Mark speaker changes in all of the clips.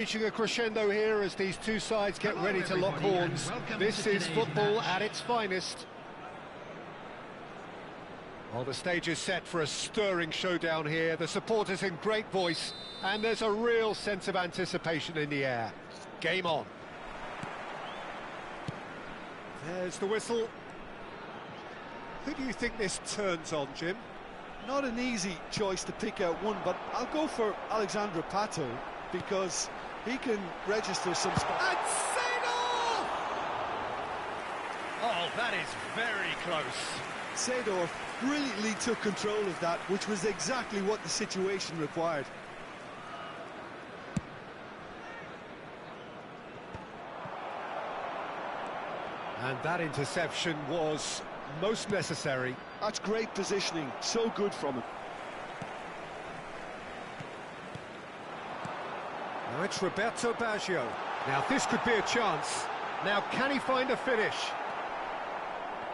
Speaker 1: Reaching a crescendo here as these two sides get ready to lock horns. This is football at its finest. Well, the stage is set for a stirring showdown here. The supporters in great voice, and there's a real sense of anticipation in the air. Game on. There's the whistle. Who do you think this turns on, Jim?
Speaker 2: Not an easy choice to pick out one, but I'll go for Alexandre Pato because he can register some...
Speaker 1: And Seedorf! Oh, that is very close.
Speaker 2: Seedorf brilliantly took control of that, which was exactly what the situation required.
Speaker 1: And that interception was most necessary.
Speaker 2: That's great positioning, so good from him.
Speaker 1: Now it's Roberto Baggio. Now this could be a chance. Now can he find a finish?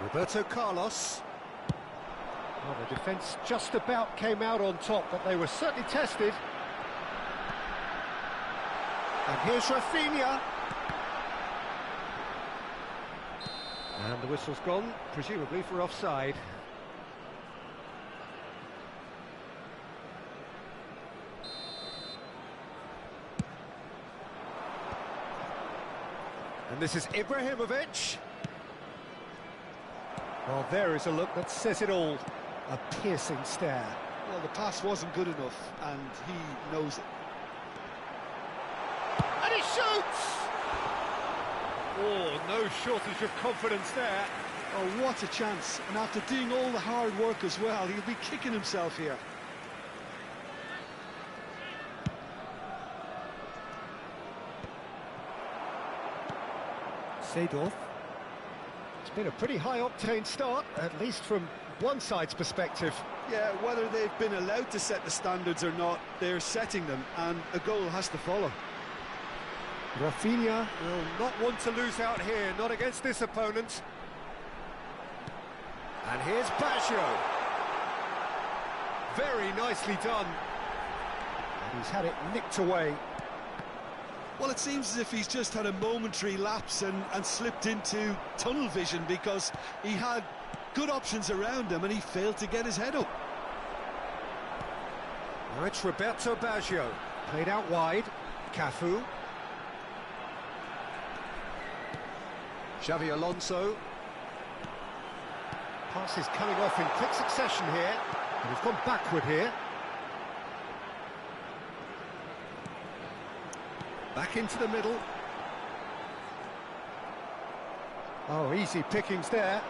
Speaker 1: Roberto Carlos. Well, the defence just about came out on top, but they were certainly tested. And here's Rafinha. And the whistle's gone, presumably for offside. And this is Ibrahimovic. Well, there is a look that says it all. A piercing stare.
Speaker 2: Well, the pass wasn't good enough, and he knows it.
Speaker 1: And he shoots! Oh, no shortage of confidence there.
Speaker 2: Oh, what a chance. And after doing all the hard work as well, he'll be kicking himself here.
Speaker 1: Seedorf. It's been a pretty high-octane start, at least from one side's perspective.
Speaker 2: Yeah, whether they've been allowed to set the standards or not, they're setting them, and a goal has to follow.
Speaker 1: Rafinha will not want to lose out here, not against this opponent. And here's Baggio. Very nicely done. And he's had it nicked away.
Speaker 2: Well, it seems as if he's just had a momentary lapse and slipped into tunnel vision because he had good options around him and he failed to get his head up.
Speaker 1: Now it's Roberto Baggio. Played out wide. Cafu. Xavi Alonso. Pass is coming off in quick succession here. And he's gone backward here. Back into the middle. Oh, easy pickings there.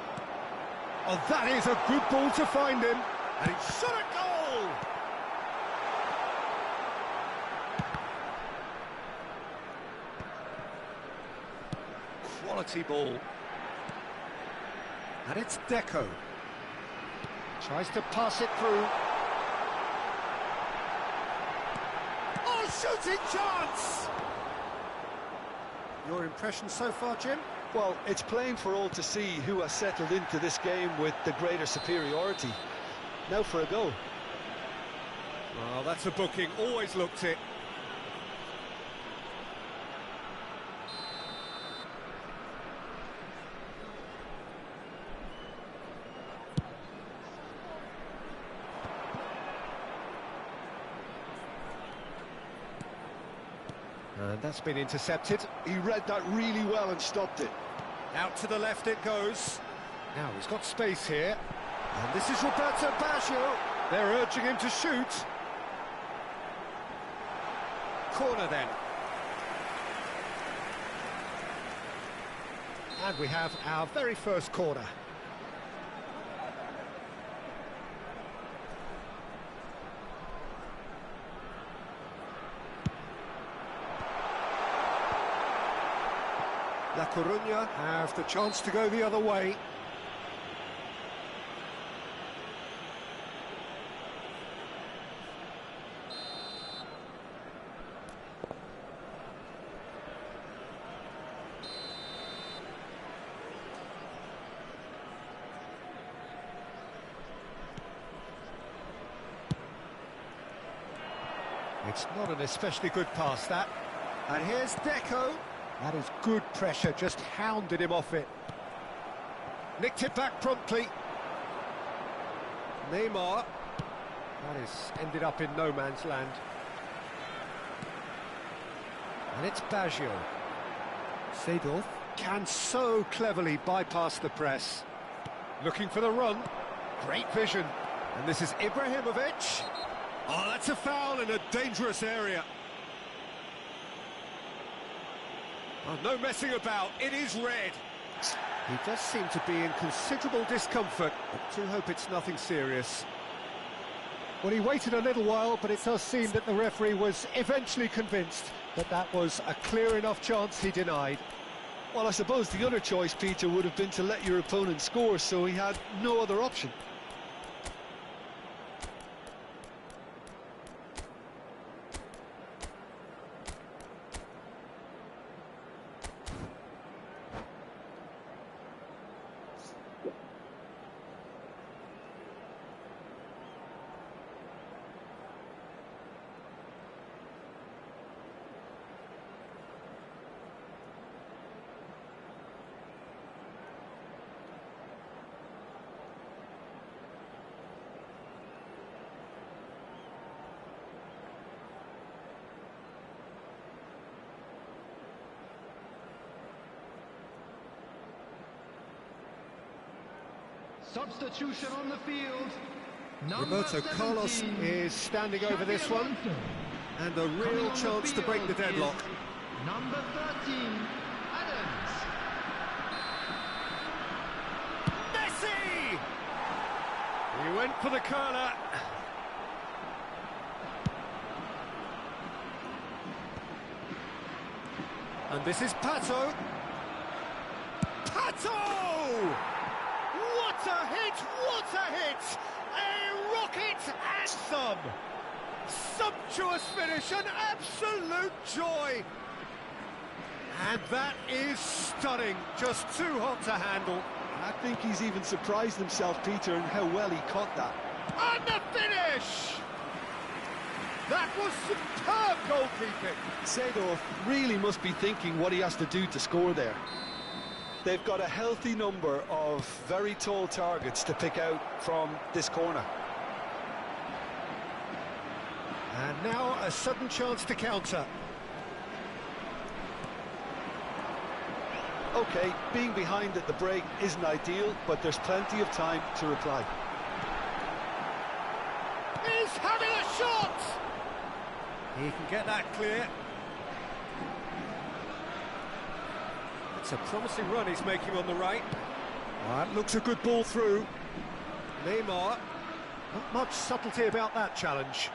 Speaker 1: Oh, that is a good ball to find him. And it's shot at goal! Quality ball. And it's Deco. Tries to pass it through. Oh, shooting chance! Your impression so far, Jim?
Speaker 2: Well, it's plain for all to see who has settled into this game with the greater superiority. Now for a goal.
Speaker 1: Well, that's a booking. Always looked it. And that's been intercepted.
Speaker 2: He read that really well and stopped it.
Speaker 1: Out to the left it goes. Now he's got space here. And this is Roberto Baggio. They're urging him to shoot. Corner then. And we have our very first corner. La Coruña have the chance to go the other way. It's not an especially good pass, that. And here's Deco. That is good pressure, just hounded him off it. Nicked it back promptly. Neymar. That is ended up in no man's land. And it's Baggio. Seedorf can so cleverly bypass the press. Looking for the run. Great vision. And this is Ibrahimovic. Oh, that's a foul in a dangerous area. Oh, no messing about. It is red. He does seem to be in considerable discomfort. I do hope it's nothing serious. Well, he waited a little while, but it does seem that the referee was eventually convinced that that was a clear enough chance he denied.
Speaker 2: Well, I suppose the other choice, Peter, would have been to let your opponent score, so he had no other option.
Speaker 3: Substitution on the field.
Speaker 1: Roberto Carlos is standing over this one, and a real chance to break the deadlock.
Speaker 3: Number 13, Adams.
Speaker 1: Messi! He went for the curler. And this is Pato. Pato! What a hit! What a hit! A rocket anthem! Sumptuous finish, an absolute joy! And that is stunning, just too hot to handle.
Speaker 2: I think he's even surprised himself, Peter, in how well he caught that.
Speaker 1: And the finish! That was superb goalkeeping.
Speaker 2: Seedorf really must be thinking what he has to do to score there. They've got a healthy number of very tall targets to pick out from this corner.
Speaker 1: And now a sudden chance to counter.
Speaker 2: OK, being behind at the break isn't ideal, but there's plenty of time to reply.
Speaker 1: He's having a shot! He can get that clear. It's a promising run he's making on the right. That looks a good ball through. Neymar. Not much subtlety about that challenge.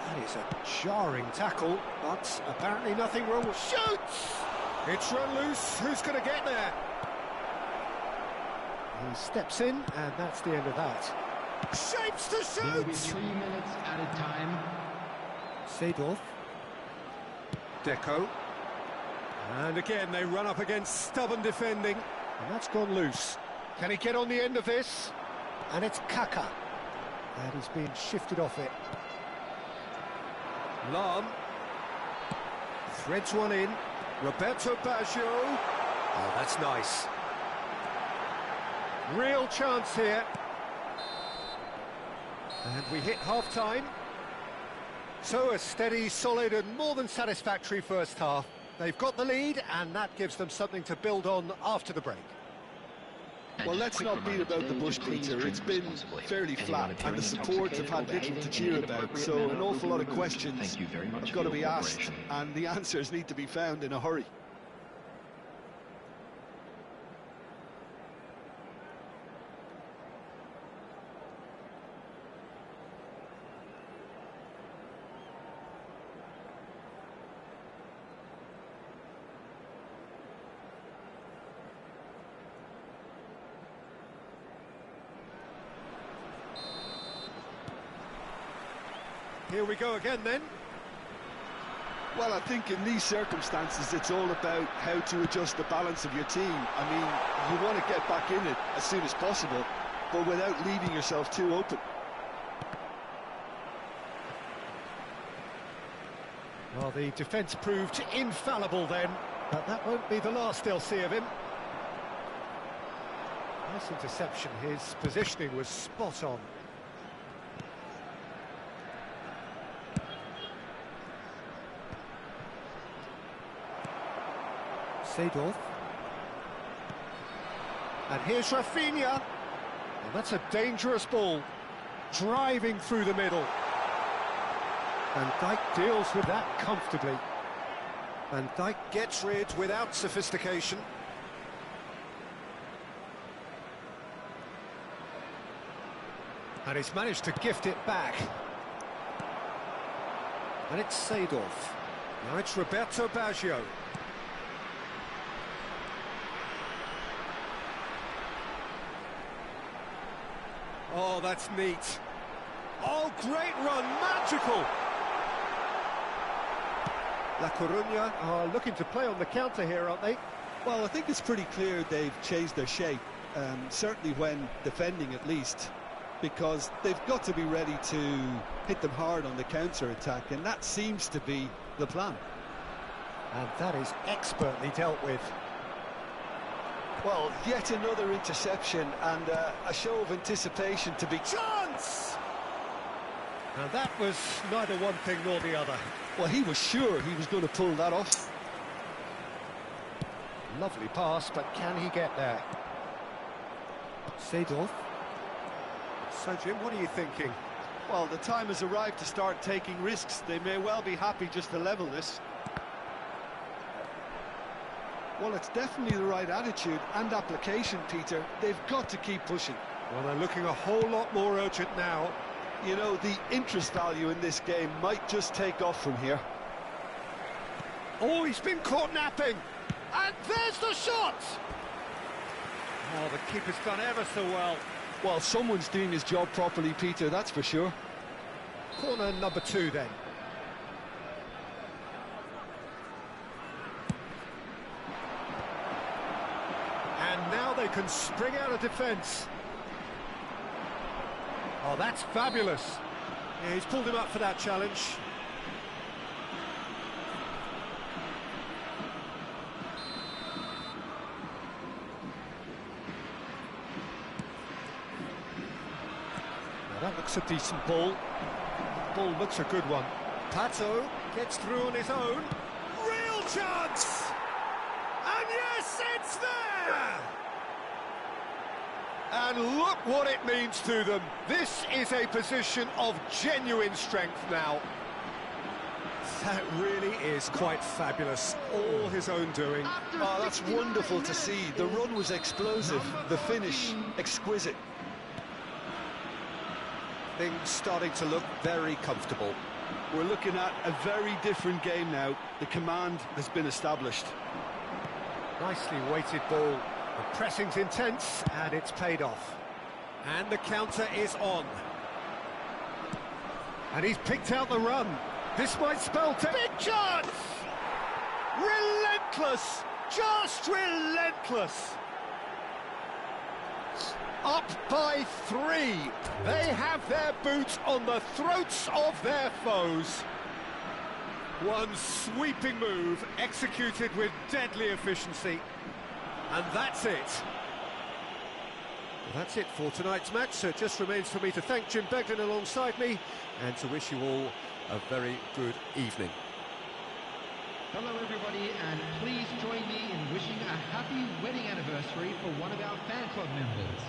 Speaker 1: That is a jarring tackle, but apparently nothing wrong with... Shoots! It's run loose. Who's going to get there? He steps in, and that's the end of that. Shapes to shoot!
Speaker 3: There will be 3 minutes added time.
Speaker 1: Seedorf. Deco. And again, they run up against stubborn defending. And that's gone loose. Can he get on the end of this? And it's Kaka. And he's being shifted off it. Lahm. Threads one in. Roberto Baggio. Oh, that's nice. Real chance here. And we hit half-time. So a steady, solid and more than satisfactory first half. They've got the lead, and that gives them something to build on after the break.
Speaker 2: Well, let's not beat about the bush, Peter. It's been fairly flat, and the supports have had little to cheer about, so an awful lot of questions have got to be asked, and the answers need to be found in a hurry.
Speaker 1: Here we go again then.
Speaker 2: Well, I think in these circumstances it's all about how to adjust the balance of your team. I mean, you want to get back in it as soon as possible, but without leaving yourself too open.
Speaker 1: Well, the defence proved infallible then, but that won't be the last they'll see of him. Nice interception, his positioning was spot on. Seedorf. And here's Rafinha. And that's a dangerous ball, driving through the middle. Van Dijk deals with that comfortably. Van Dijk gets rid without sophistication. And he's managed to gift it back. And it's Seedorf. Now it's Roberto Baggio. Oh, that's neat. Oh, great run, magical! La Coruña are looking to play on the counter here, aren't they?
Speaker 2: Well, I think it's pretty clear they've changed their shape, certainly when defending at least, because they've got to be ready to hit them hard on the counter-attack, and that seems to be the plan.
Speaker 1: And that is expertly dealt with.
Speaker 2: Well, yet another interception and a show of anticipation to be... Chance!
Speaker 1: And that was neither one thing nor the other.
Speaker 2: Well, he was sure he was going to pull that off.
Speaker 1: Lovely pass, but can he get there? Seedorf. So, Jim, what are you thinking?
Speaker 2: Well, the time has arrived to start taking risks. They may well be happy just to level this. Well, it's definitely the right attitude and application, Peter. They've got to keep pushing.
Speaker 1: Well, they're looking a whole lot more urgent now.
Speaker 2: You know, the interest value in this game might just take off from here.
Speaker 1: Oh, he's been caught napping. And there's the shot! Oh, the keeper's done ever so well.
Speaker 2: Well, someone's doing his job properly, Peter, that's for sure.
Speaker 1: Corner number 2, then. And now they can spring out of defence. Oh, that's fabulous. Yeah, he's pulled him up for that challenge. Now that looks a decent ball. Ball looks a good one. Pato gets through on his own. Real chance! And yes, it's there! And look what it means to them. This is a position of genuine strength now. That really is quite fabulous. All his own doing.
Speaker 2: Oh, that's wonderful to see. The run was explosive, the finish exquisite.
Speaker 1: Things starting to look very comfortable.
Speaker 2: We're looking at a very different game now. The command has been established.
Speaker 1: Nicely weighted ball. The pressing's intense, and it's paid off. And the counter is on. And he's picked out the run. This might spell big chance! Relentless! Just relentless! Up by 3. They have their boots on the throats of their foes. One sweeping move executed with deadly efficiency. And that's it. Well, that's it for tonight's match, so it just remains for me to thank Jim Beglin alongside me and to wish you all a very good evening.
Speaker 3: Hello everybody, and please join me in wishing a happy wedding anniversary for one of our fan club members.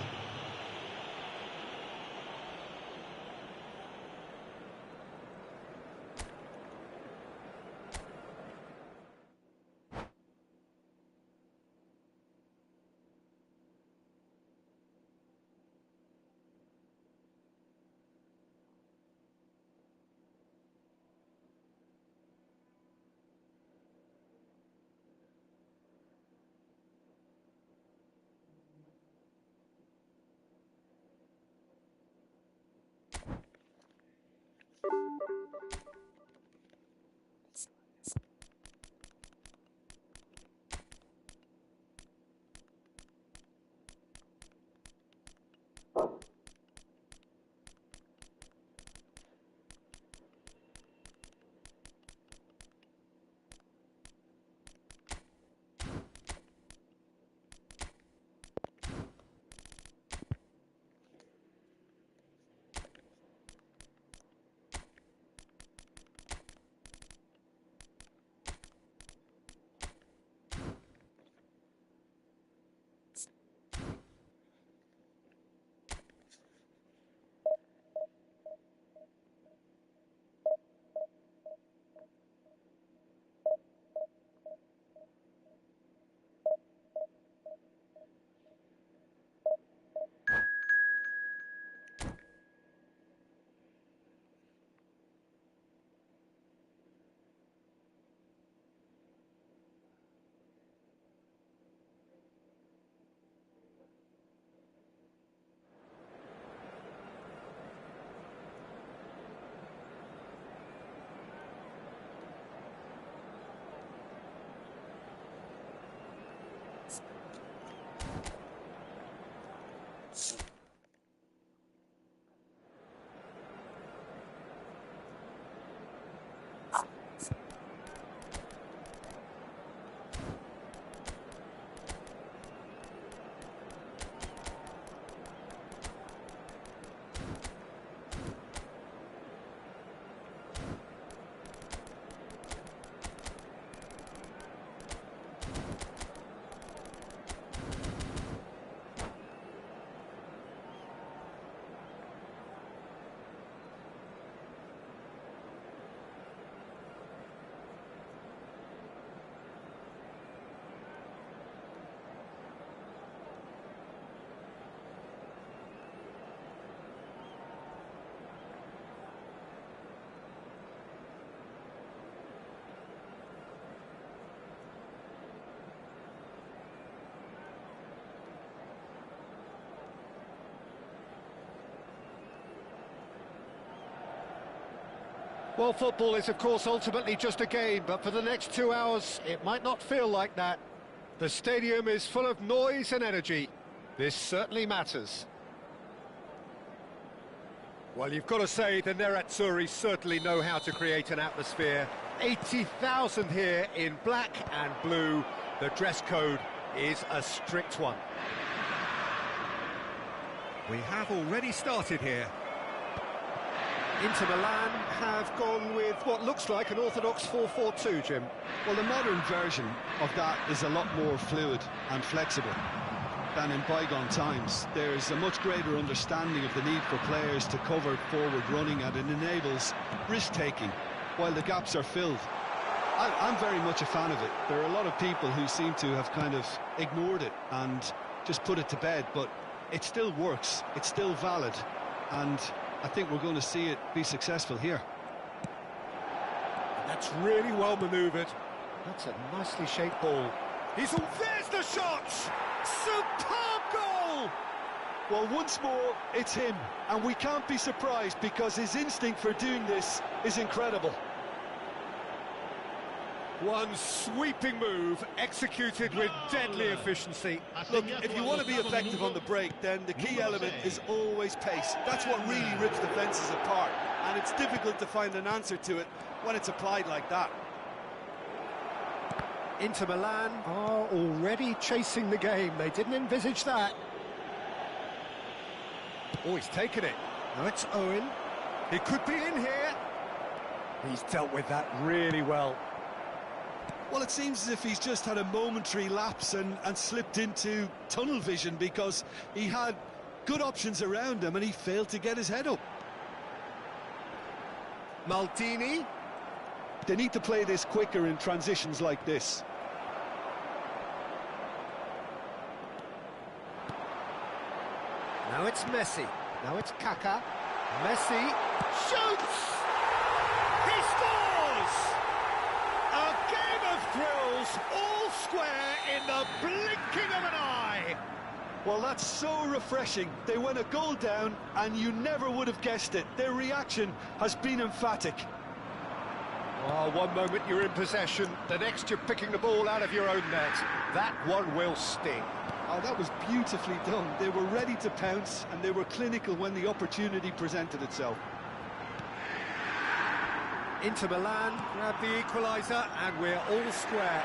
Speaker 1: Well, football is, of course, ultimately just a game, but for the next 2 hours, it might not feel like that. The stadium is full of noise and energy. This certainly matters. Well, you've got to say the Nerazzurri certainly know how to create an atmosphere. 80,000 here in black and blue. The dress code is a strict one. We have already started here. Inter Milan have gone with what looks like an orthodox 4-4-2, Jim.
Speaker 2: Well, the modern version of that is a lot more fluid and flexible than in bygone times. There's a much greater understanding of the need for players to cover forward running, and it enables risk-taking while the gaps are filled. I'm very much a fan of it. There are a lot of people who seem to have kind of ignored it and just put it to bed, but it still works, it's still valid, and I think we're going to see it be successful here.
Speaker 1: That's really well manoeuvred. That's a nicely shaped ball. There's the shot! Superb goal!
Speaker 2: Well, once more, it's him, and we can't be surprised because his instinct for doing this is incredible.
Speaker 1: One sweeping move, executed with deadly efficiency.
Speaker 2: Look, if you want to be effective on the break, then the key element is always pace. That's what really rips defences apart, and it's difficult to find an answer to it when it's applied like that.
Speaker 1: Inter Milan are already chasing the game. They didn't envisage that. Oh, he's taken it. Now it's Owen. He could be in here. He's dealt with that really well.
Speaker 2: Well, it seems as if he's just had a momentary lapse and slipped into tunnel vision, because he had good options around him and he failed to get his head up.
Speaker 1: Maldini.
Speaker 2: They need to play this quicker in transitions like this.
Speaker 1: Now it's Messi. Now it's Kaká. Messi shoots! He scores! A game of thrills, all square in the blinking of an eye.
Speaker 2: Well, that's so refreshing. They went a goal down and you never would have guessed it. Their reaction has been emphatic.
Speaker 1: Oh, one moment you're in possession, the next you're picking the ball out of your own net. That one will sting.
Speaker 2: Oh, that was beautifully done. They were ready to pounce and they were clinical when the opportunity presented itself.
Speaker 1: Inter Milan grab the equaliser and we're all square.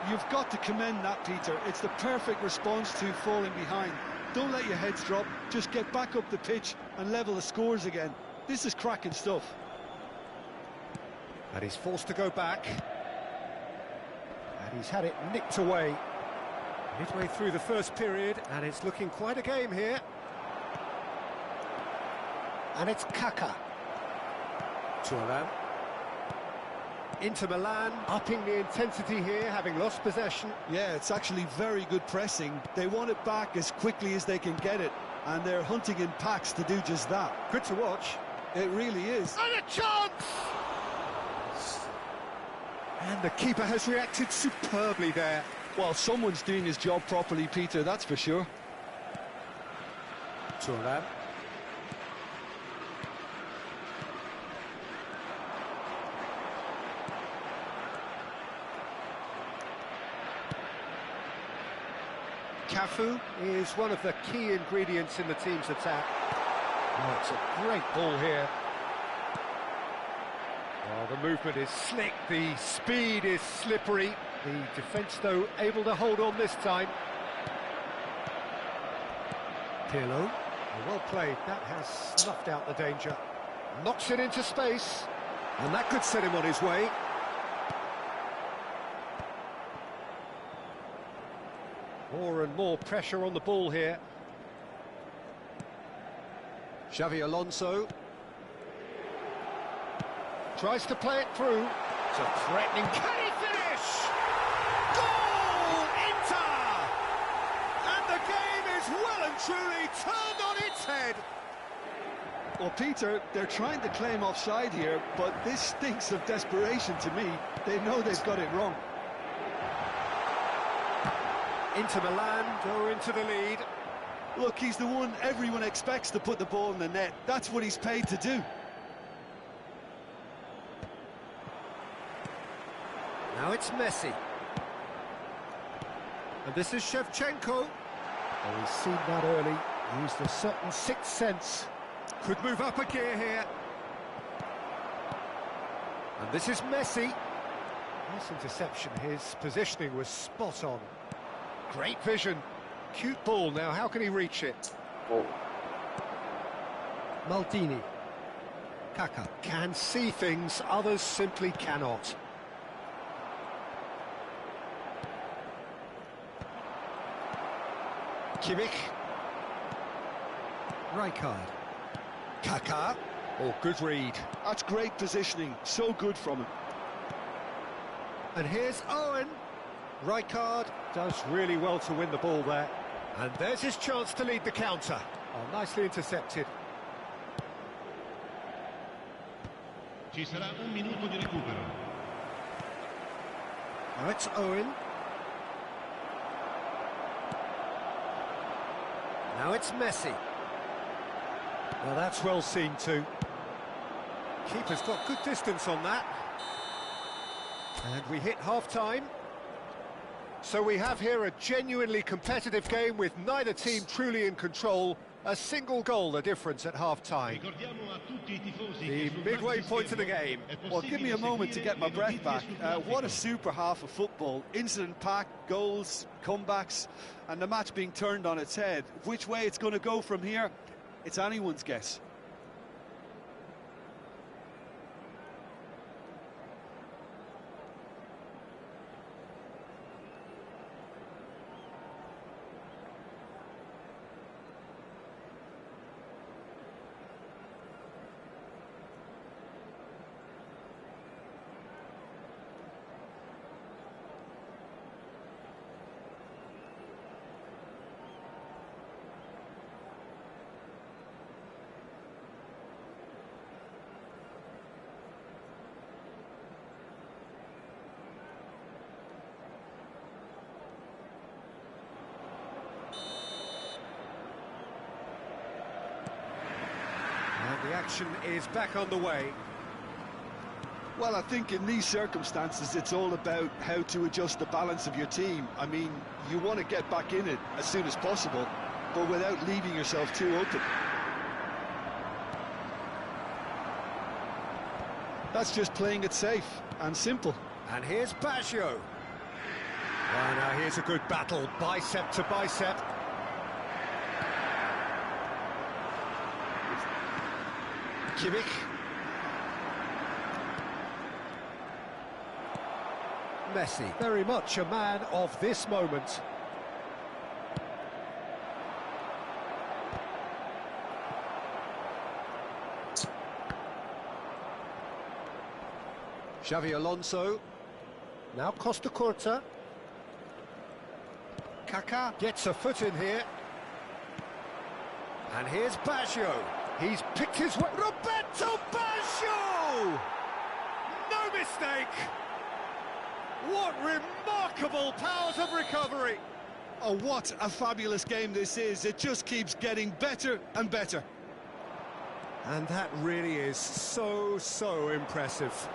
Speaker 2: You've got to commend that, Peter. It's the perfect response to falling behind. Don't let your heads drop, just get back up the pitch and level the scores again. This is cracking stuff.
Speaker 1: And he's forced to go back. And he's had it nicked away. Midway through the first period, and it's looking quite a game here. And it's Kaká. Thuram. Inter Milan upping the intensity here, having lost possession.
Speaker 2: Yeah, it's actually very good pressing. They want it back as quickly as they can get it, and they're hunting in packs to do just that.
Speaker 1: Good to watch.
Speaker 2: It really is.
Speaker 1: And a chance! And the keeper has reacted superbly there.
Speaker 2: Well, someone's doing his job properly, Peter, that's for sure.
Speaker 1: Thuram. Cafu is one of the key ingredients in the team's attack. Oh, it's a great ball here. Oh, the movement is slick, the speed is slippery. The defence, though, able to hold on this time. Pirlo, well played. That has snuffed out the danger. Knocks it into space, and that could set him on his way. More and more pressure on the ball here. Xavi Alonso tries to play it through. It's a threatening... Can he finish? Goal! Inter! And the game is well and truly turned on its head.
Speaker 2: Well, Peter, they're trying to claim offside here, but this stinks of desperation to me. They know they've got it wrong.
Speaker 1: Inter Milan go into the lead.
Speaker 2: Look, he's the one everyone expects to put the ball in the net. That's what he's paid to do.
Speaker 1: Now it's Messi. And this is Shevchenko. Oh, he's seen that early. Used a certain sixth sense. Could move up a gear here. And this is Messi. Nice interception. His positioning was spot on. Great vision. Cute ball. Now, how can he reach it?
Speaker 4: Oh.
Speaker 1: Maldini. Kaká can see things others simply cannot. Kimmich. Rijkaard. Kaká. Oh, good read.
Speaker 2: That's great positioning, so good from him.
Speaker 1: And here's Owen. Rijkaard does really well to win the ball there. And there's his chance to lead the counter. Oh, nicely intercepted.
Speaker 5: Ci sarà un minuto di recupero.
Speaker 1: Now it's Owen. Now it's Messi. Well, that's well seen too. Keeper's got good distance on that. And we hit half-time. So we have here a genuinely competitive game with neither team truly in control. A single goal the difference at half-time. The midway point of the game.
Speaker 2: Well, give me a moment to get my breath back. What a super half of football. Incident-packed, goals, comebacks, and the match being turned on its head. Which way it's going to go from here, it's anyone's guess.
Speaker 1: The action is back on the way.
Speaker 2: Well, I think in these circumstances, it's all about how to adjust the balance of your team. I mean, you want to get back in it as soon as possible, but without leaving yourself too open. That's just playing it safe and simple.
Speaker 1: And here's Baggio. Well, now here's a good battle, bicep to bicep. Kimmich. Messi, very much a man of this moment. Xavi Alonso. Now Costa Curta. Kaká gets a foot in here. And here's Baggio. He's picked his way. Roberto Baggio! No mistake! What remarkable powers of recovery!
Speaker 2: Oh, what a fabulous game this is. It just keeps getting better and better.
Speaker 1: And that really is so impressive.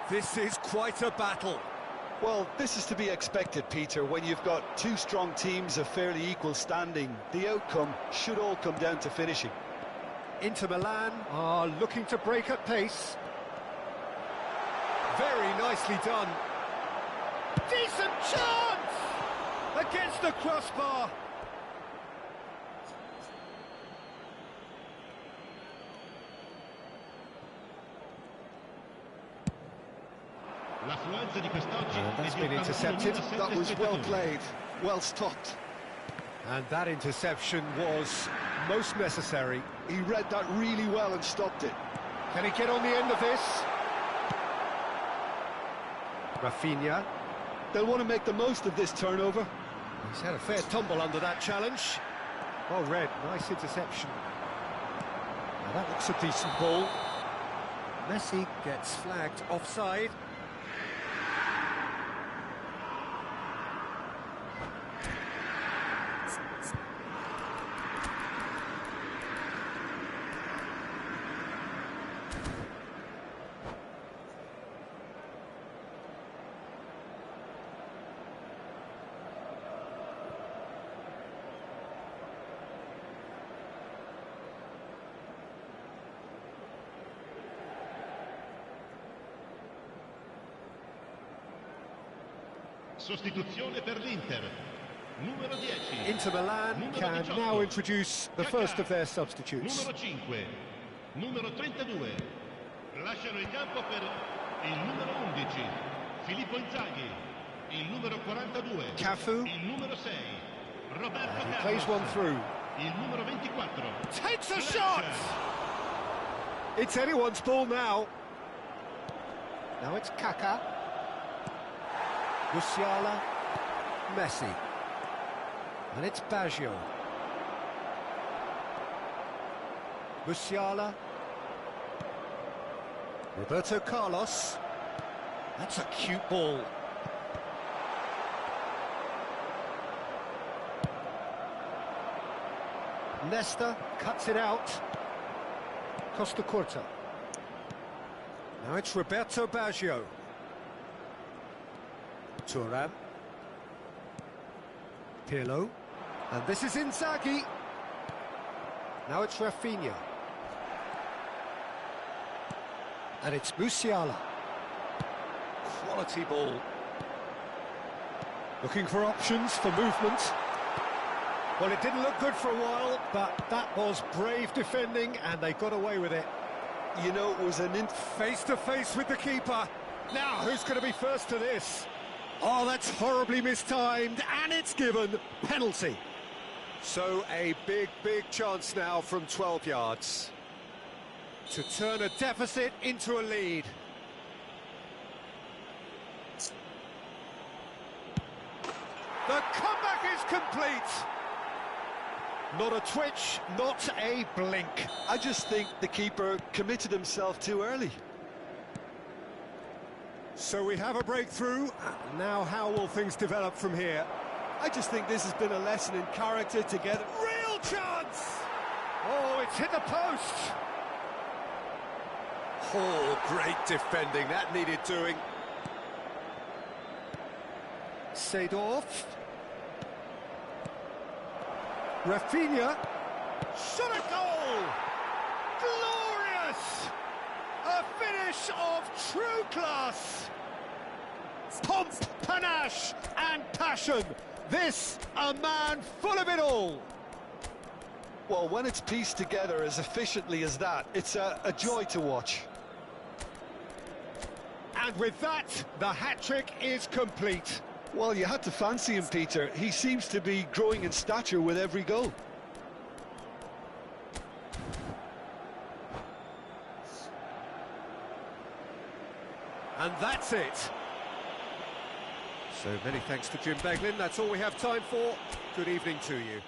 Speaker 1: This is quite a battle.
Speaker 2: Well, this is to be expected, Peter, when you've got two strong teams of fairly equal standing. The outcome should all come down to finishing.
Speaker 1: Inter Milan are looking to break at pace. Very nicely done. Decent chance! Against the crossbar. That's been intercepted.
Speaker 2: That was well played, well stopped.
Speaker 1: And that interception was most necessary.
Speaker 2: He read that really well and stopped it.
Speaker 1: Can he get on the end of this? Rafinha.
Speaker 2: They'll want to make the most of this turnover.
Speaker 1: He's had a fair tumble under that challenge. Well read, nice interception. Now that looks a decent ball. Messi gets flagged offside.
Speaker 5: Sostituzione per l'Inter. Numero 10.
Speaker 1: Inter Milan can
Speaker 5: 18.
Speaker 1: now introduce the first of their substitutes.
Speaker 5: Numero 5. Numero 32. Lasciano il campo per il numero 11. Filippo Inzaghi. Il numero 42.
Speaker 1: Cafu.
Speaker 5: Il numero 6. Roberto
Speaker 1: He
Speaker 5: Carlos.
Speaker 1: plays one through.
Speaker 5: Il numero 24.
Speaker 1: Takes a shot! It's anyone's ball now. Now it's Kaká. Musiala. Messi. And it's Baggio. Musiala. Roberto Carlos. That's a cute ball. Nesta cuts it out. Costa Curta. Now it's Roberto Baggio. Thuram. Pirlo. And this is Inzaghi. Now it's Rafinha. And it's Musiala. Quality ball. Looking for options for movement. Well, it didn't look good for a while, but that was brave defending, and they got away with it.
Speaker 2: You know, it was an
Speaker 1: Face-to-face with the keeper. Now, who's going to be first to this? Oh, that's horribly mistimed, and it's given. Penalty. So, a big, big chance now from 12 yards to turn a deficit into a lead. The comeback is complete. Not a twitch, not a blink.
Speaker 2: I just think the keeper committed himself too early.
Speaker 1: So we have a breakthrough. Now how will things develop from here?
Speaker 2: I just think this has been a lesson in character to get
Speaker 1: Real chance! Oh, it's hit the post. Oh, great defending. That needed doing. Seedorf. Rafinha. Shot a goal! Glorious! A finish of true class! Pomp, panache and passion. This, a man full of it all.
Speaker 2: Well, when it's pieced together as efficiently as that, it's a joy to watch.
Speaker 1: And with that, the hat-trick is complete.
Speaker 2: Well, you had to fancy him, Peter. He seems to be growing in stature with every goal.
Speaker 1: And that's it. So many thanks to Jim Beglin. That's all we have time for. Good evening to you.